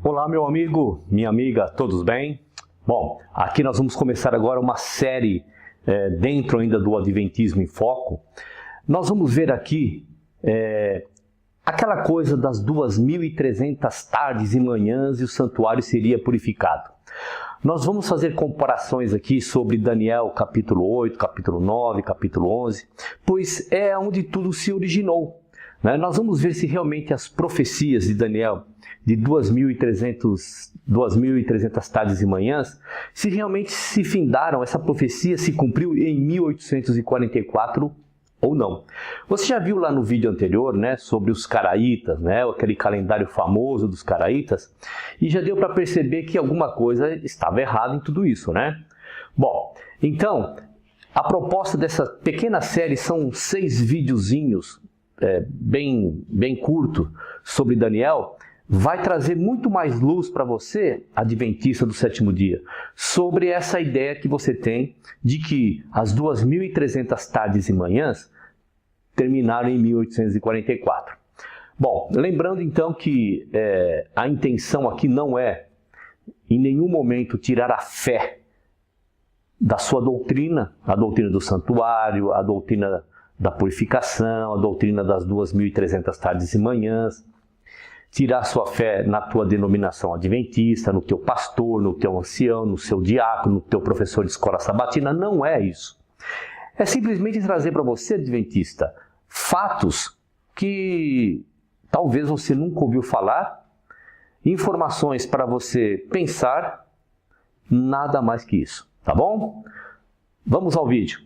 Olá, meu amigo, minha amiga, todos bem? Bom, aqui nós vamos começar agora uma série dentro ainda do Adventismo em Foco. Nós vamos ver aqui aquela coisa das 2.300 tardes e manhãs e o santuário seria purificado. Nós vamos fazer comparações aqui sobre Daniel capítulo 8, capítulo 9, capítulo 11, pois é onde tudo se originou. Nós vamos ver se realmente as profecias de Daniel de 2.300 tardes e manhãs, se realmente se findaram, essa profecia se cumpriu em 1844 ou não. Você já viu lá no vídeo anterior, sobre os caraítas, aquele calendário famoso dos caraítas, e já deu para perceber que alguma coisa estava errada em tudo isso, Bom, então, a proposta dessa pequena série são 6 videozinhos, bem curto, sobre Daniel, vai trazer muito mais luz para você, adventista do sétimo dia, sobre essa ideia que você tem de que as 2.300 tardes e manhãs terminaram em 1844. Bom, lembrando então que a intenção aqui não é, em nenhum momento, tirar a fé da sua doutrina, a doutrina do santuário, a doutrina da purificação, a doutrina das 2.300 tardes e manhãs, tirar sua fé na tua denominação adventista, no teu pastor, no teu ancião, no seu diácono, no teu professor de escola sabatina. Não é isso. É simplesmente trazer para você, adventista, fatos que talvez você nunca ouviu falar, informações para você pensar, nada mais que isso, tá bom? Vamos ao vídeo.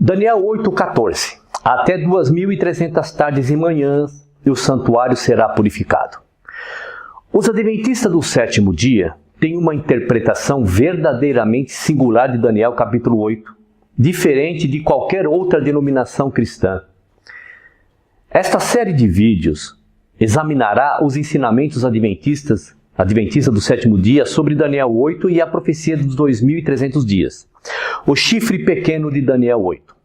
Daniel 8,14. Até 2.300 tardes e manhãs e o santuário será purificado. Os adventistas do sétimo dia têm uma interpretação verdadeiramente singular de Daniel capítulo 8, diferente de qualquer outra denominação cristã. Esta série de vídeos examinará os ensinamentos adventistas do sétimo dia sobre Daniel 8 e a profecia dos 2.300 dias. O chifre pequeno de Daniel 8.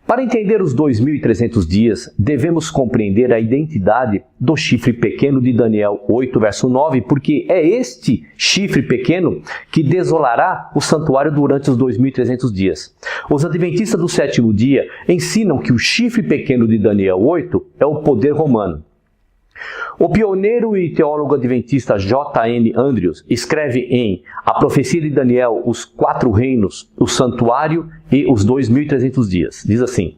Para entender os 2.300 dias, devemos compreender a identidade do chifre pequeno de Daniel 8, verso 9, porque é este chifre pequeno que desolará o santuário durante os 2.300 dias. Os adventistas do sétimo dia ensinam que o chifre pequeno de Daniel 8 é o poder romano. O pioneiro e teólogo adventista J.N. Andrews escreve em A Profecia de Daniel, os 4 reinos, o santuário e os 2.300 dias. Diz assim: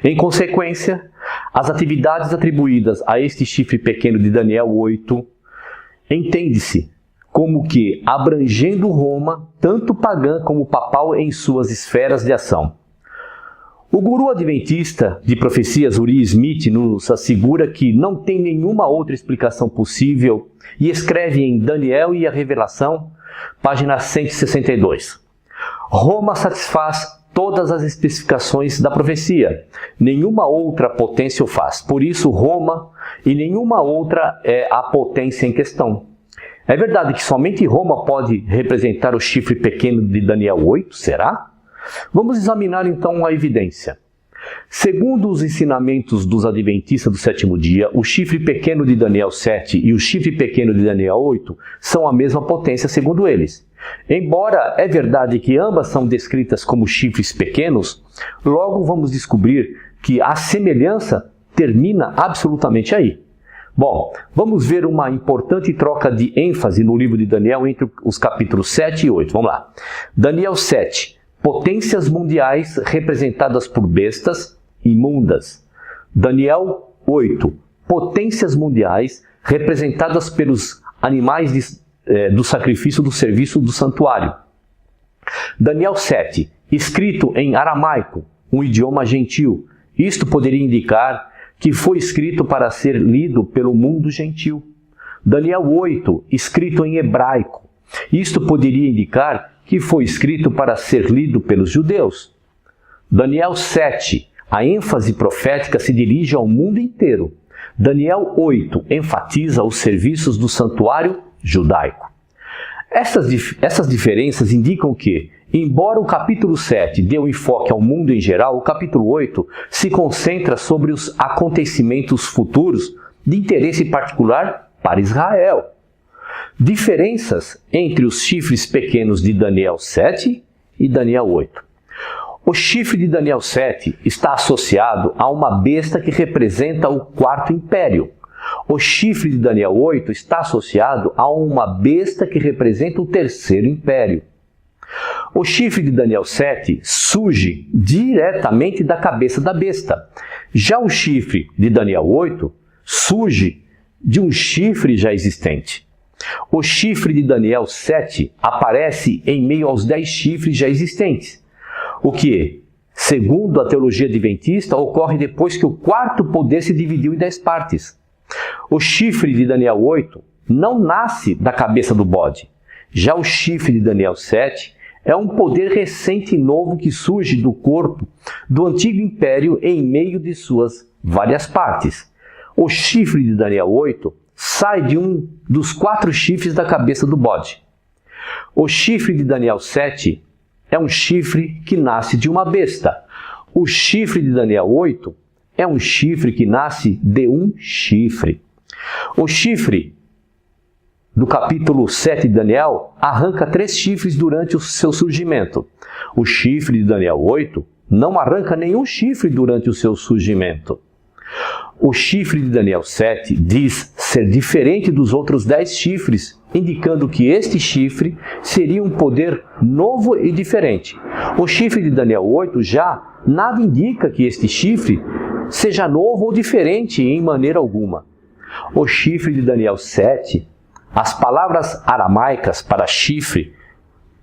em consequência, as atividades atribuídas a este chifre pequeno de Daniel 8 entende-se como que abrangendo Roma, tanto pagã como papal em suas esferas de ação. O guru adventista de profecias Uri Smith nos assegura que não tem nenhuma outra explicação possível e escreve em Daniel e a Revelação, página 162. Roma satisfaz todas as especificações da profecia. Nenhuma outra potência o faz. Por isso, Roma e nenhuma outra é a potência em questão. É verdade que somente Roma pode representar o chifre pequeno de Daniel 8? Será? Vamos examinar então a evidência. Segundo os ensinamentos dos adventistas do sétimo dia, o chifre pequeno de Daniel 7 e o chifre pequeno de Daniel 8 são a mesma potência segundo eles. Embora é verdade que ambas são descritas como chifres pequenos, logo vamos descobrir que a semelhança termina absolutamente aí. Bom, vamos ver uma importante troca de ênfase no livro de Daniel entre os capítulos 7 e 8. Vamos lá. Daniel 7. Potências mundiais representadas por bestas imundas. Daniel 8. Potências mundiais representadas pelos animais do sacrifício do serviço do santuário. Daniel 7. Escrito em aramaico, um idioma gentil. Isto poderia indicar que foi escrito para ser lido pelo mundo gentil. Daniel 8. Escrito em hebraico. Isto poderia indicar que foi escrito para ser lido pelos judeus. Daniel 7. A ênfase profética se dirige ao mundo inteiro. Daniel 8 enfatiza os serviços do santuário judaico. Essas diferenças indicam que, embora o capítulo 7 dê um enfoque ao mundo em geral, o capítulo 8 se concentra sobre os acontecimentos futuros de interesse particular para Israel. Diferenças entre os chifres pequenos de Daniel 7 e Daniel 8. O chifre de Daniel 7 está associado a uma besta que representa o quarto império. O chifre de Daniel 8 está associado a uma besta que representa o terceiro império. O chifre de Daniel 7 surge diretamente da cabeça da besta. Já o chifre de Daniel 8 surge de um chifre já existente. O chifre de Daniel 7 aparece em meio aos 10 chifres já existentes, o que, segundo a teologia adventista, ocorre depois que o quarto poder se dividiu em 10 partes. O chifre de Daniel 8 não nasce da cabeça do bode. Já o chifre de Daniel 7 é um poder recente e novo que surge do corpo do antigo império em meio de suas várias partes. O chifre de Daniel 8 sai de um dos 4 chifres da cabeça do bode. O chifre de Daniel 7 é um chifre que nasce de uma besta. O chifre de Daniel 8 é um chifre que nasce de um chifre. O chifre do capítulo 7 de Daniel arranca 3 chifres durante o seu surgimento. O chifre de Daniel 8 não arranca nenhum chifre durante o seu surgimento. O chifre de Daniel 7 diz ser diferente dos outros 10 chifres, indicando que este chifre seria um poder novo e diferente. O chifre de Daniel 8 já nada indica que este chifre seja novo ou diferente em maneira alguma. O chifre de Daniel 7, as palavras aramaicas para chifre,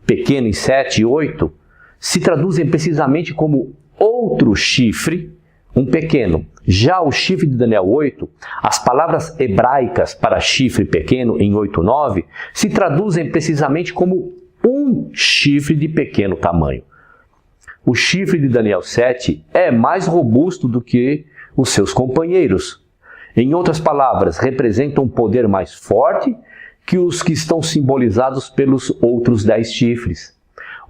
pequeno em 7 e 8, se traduzem precisamente como outro chifre, um pequeno. Já o chifre de Daniel 8, as palavras hebraicas para chifre pequeno em 8 e 9, se traduzem precisamente como um chifre de pequeno tamanho. O chifre de Daniel 7 é mais robusto do que os seus companheiros. Em outras palavras, representa um poder mais forte que os que estão simbolizados pelos outros 10 chifres.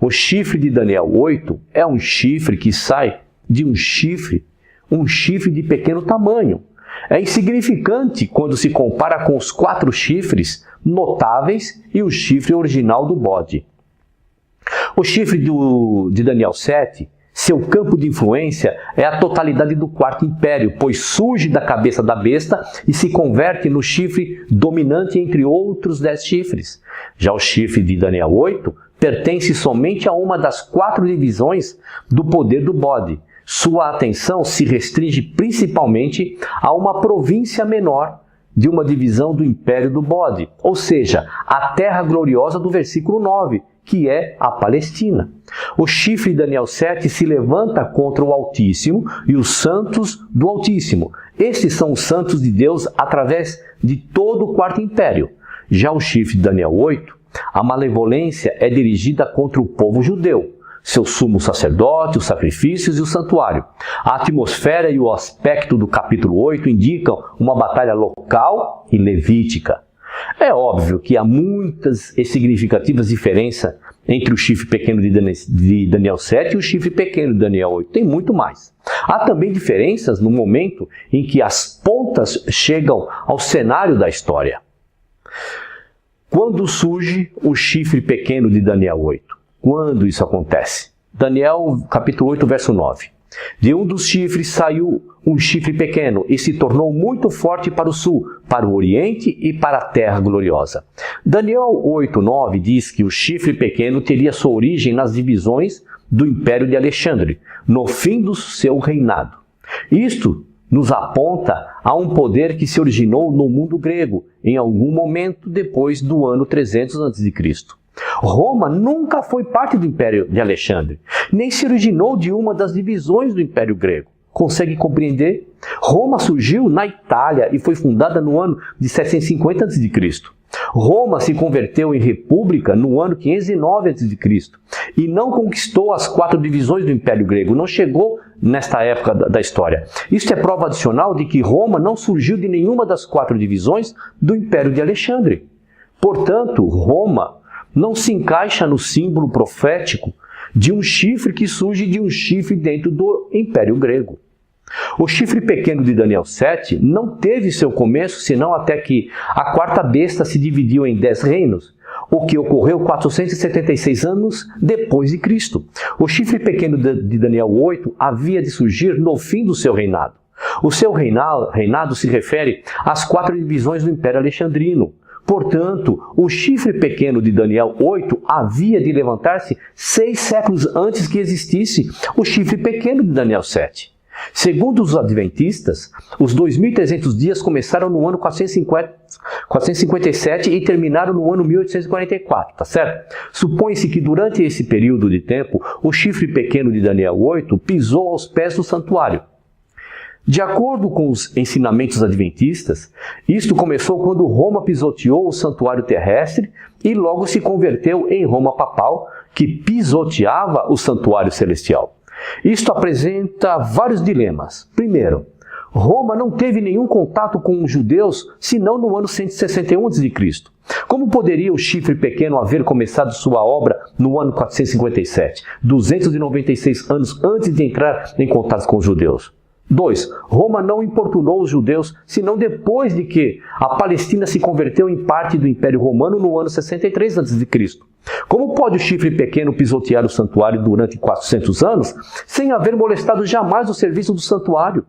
O chifre de Daniel 8 é um chifre que sai de um chifre de pequeno tamanho. É insignificante quando se compara com os 4 chifres notáveis e o chifre original do bode. O chifre de Daniel 7, seu campo de influência é a totalidade do quarto império, pois surge da cabeça da besta e se converte no chifre dominante entre outros 10 chifres. Já o chifre de Daniel 8 pertence somente a uma das 4 divisões do poder do bode. Sua atenção se restringe principalmente a uma província menor de uma divisão do império do bode, ou seja, a terra gloriosa do versículo 9, que é a Palestina. O chifre de Daniel 7 se levanta contra o Altíssimo e os santos do Altíssimo. Estes são os santos de Deus através de todo o quarto império. Já o chifre de Daniel 8, a malevolência é dirigida contra o povo judeu, seu sumo sacerdote, os sacrifícios e o santuário. A atmosfera e o aspecto do capítulo 8 indicam uma batalha local e levítica. É óbvio que há muitas e significativas diferenças entre o chifre pequeno de Daniel 7 e o chifre pequeno de Daniel 8. Tem muito mais. Há também diferenças no momento em que as pontas chegam ao cenário da história. Quando surge o chifre pequeno de Daniel 8? Quando isso acontece? Daniel capítulo 8, verso 9. De um dos chifres saiu um chifre pequeno e se tornou muito forte para o sul, para o oriente e para a terra gloriosa. Daniel 8, 9 diz que o chifre pequeno teria sua origem nas divisões do Império de Alexandre, no fim do seu reinado. Isto nos aponta a um poder que se originou no mundo grego, em algum momento depois do ano 300 a.C. Roma nunca foi parte do Império de Alexandre, nem se originou de uma das divisões do Império grego. Consegue compreender? Roma surgiu na Itália e foi fundada no ano de 750 a.C. Roma se converteu em república no ano 509 a.C. e não conquistou as 4 divisões do Império Grego, não chegou nesta época da história. Isso é prova adicional de que Roma não surgiu de nenhuma das 4 divisões do Império de Alexandre. Portanto, Roma não se encaixa no símbolo profético de um chifre que surge de um chifre dentro do Império Grego. O chifre pequeno de Daniel 7 não teve seu começo senão até que a 4ª besta se dividiu em 10 reinos, o que ocorreu 476 anos depois de Cristo. O chifre pequeno de Daniel 8 havia de surgir no fim do seu reinado. O seu reinado se refere às 4 divisões do Império Alexandrino. Portanto, o chifre pequeno de Daniel 8 havia de levantar-se 6 séculos antes que existisse o chifre pequeno de Daniel 7. Segundo os adventistas, os 2.300 dias começaram no ano 457 e terminaram no ano 1844, tá certo? Supõe-se que durante esse período de tempo, o chifre pequeno de Daniel 8 pisou aos pés do santuário. De acordo com os ensinamentos adventistas, isto começou quando Roma pisoteou o santuário terrestre e logo se converteu em Roma papal, que pisoteava o santuário celestial. Isto apresenta vários dilemas. Primeiro, Roma não teve nenhum contato com os judeus senão no ano 161 a.C. Como poderia o chifre pequeno haver começado sua obra no ano 457, 296 anos antes de entrar em contato com os judeus? 2. Roma não importunou os judeus, senão depois de que a Palestina se converteu em parte do Império Romano no ano 63 a.C. Como pode o chifre pequeno pisotear o santuário durante 400 anos, sem haver molestado jamais o serviço do santuário?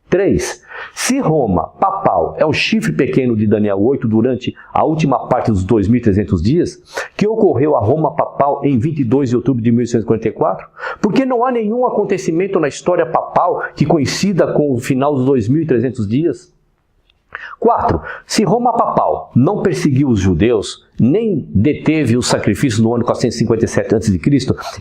3. Se Roma papal é o chifre pequeno de Daniel 8 durante a última parte dos 2.300 dias, que ocorreu a Roma papal em 22 de outubro de 1844, porque não há nenhum acontecimento na história papal que coincida com o final dos 2.300 dias? 4. Se Roma papal não perseguiu os judeus, nem deteve os sacrifícios no ano 457 a.C.,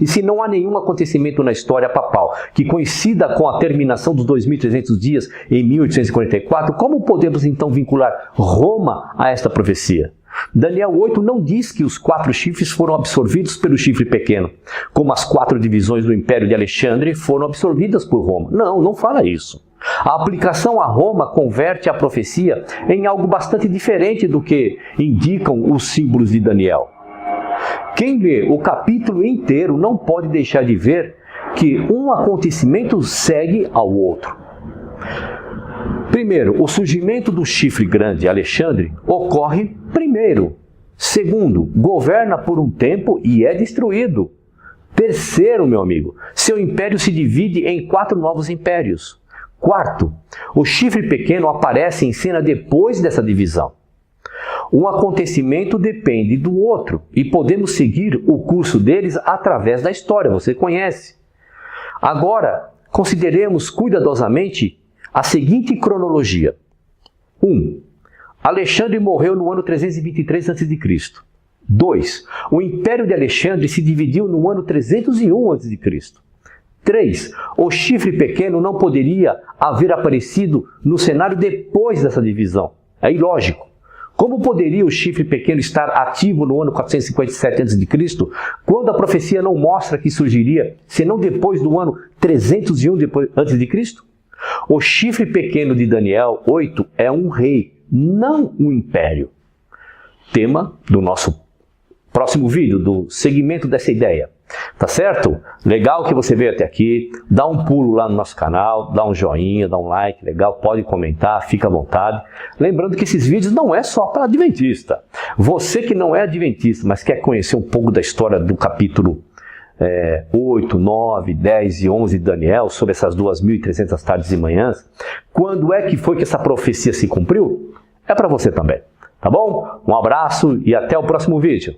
e se não há nenhum acontecimento na história papal que coincida com a terminação dos 2.300 dias em 1844, como podemos então vincular Roma a esta profecia? Daniel 8 não diz que os 4 chifres foram absorvidos pelo chifre pequeno, como as 4 divisões do Império de Alexandre foram absorvidas por Roma. Não fala isso. A aplicação a Roma converte a profecia em algo bastante diferente do que indicam os símbolos de Daniel. Quem lê o capítulo inteiro não pode deixar de ver que um acontecimento segue ao outro. Primeiro, o surgimento do chifre grande Alexandre ocorre primeiro. Segundo, governa por um tempo e é destruído. Terceiro, meu amigo, seu império se divide em 4 novos impérios. Quarto, o chifre pequeno aparece em cena depois dessa divisão. Um acontecimento depende do outro e podemos seguir o curso deles através da história, você conhece. Agora, consideremos cuidadosamente a seguinte cronologia. 1. Alexandre morreu no ano 323 a.C. 2. O Império de Alexandre se dividiu no ano 301 a.C. 3. O chifre pequeno não poderia haver aparecido no cenário depois dessa divisão. É ilógico. Como poderia o chifre pequeno estar ativo no ano 457 a.C., quando a profecia não mostra que surgiria, senão depois do ano 301 a.C.? O chifre pequeno de Daniel 8 é um rei, não um império. Tema do nosso próximo vídeo, do segmento dessa ideia. Tá certo? Legal que você veio até aqui, dá um pulo lá no nosso canal, dá um joinha, dá um like, legal, pode comentar, fica à vontade. Lembrando que esses vídeos não é só para adventista. Você que não é adventista, mas quer conhecer um pouco da história do capítulo 8, 9, 10 e 11 de Daniel, sobre essas 2.300 tardes e manhãs, quando é que foi que essa profecia se cumpriu? É para você também, tá bom? Um abraço e até o próximo vídeo.